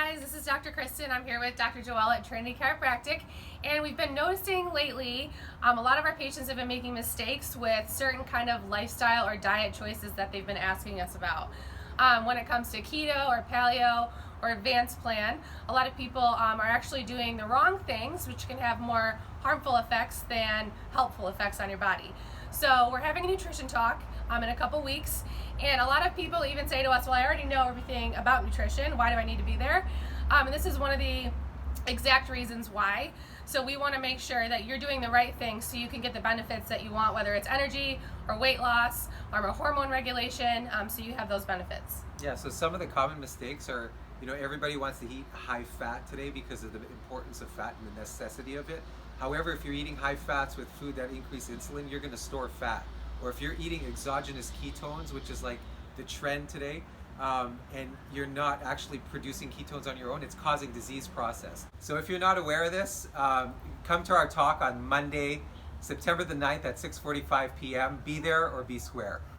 guys, this is Dr. Kristen. I'm here with Dr. Joelle at Trinity Chiropractic, and we've been noticing lately a lot of our patients have been making mistakes with certain kind of lifestyle or diet choices that they've been asking us about. When it comes to keto or paleo or advanced plan, a lot of people are actually doing the wrong things, which can have more harmful effects than helpful effects on your body. So we're having a nutrition talk in a couple weeks, and a lot of people even say to us, well, I already know everything about nutrition, why do I need to be there? And this is one of the exact reasons why. So we want to make sure that you're doing the right thing so you can get the benefits that you want, whether it's energy or weight loss or hormone regulation, so you have those benefits. Yeah, so some of the common mistakes are, everybody wants to eat high fat today because of the importance of fat and the necessity of it. However, if you're eating high fats with food that increase insulin, you're going to store fat. Or if you're eating exogenous ketones, which is like the trend today, and you're not actually producing ketones on your own, it's causing disease process. So if you're not aware of this, come to our talk on Monday, September the 9th at 6:45 p.m. Be there or be square.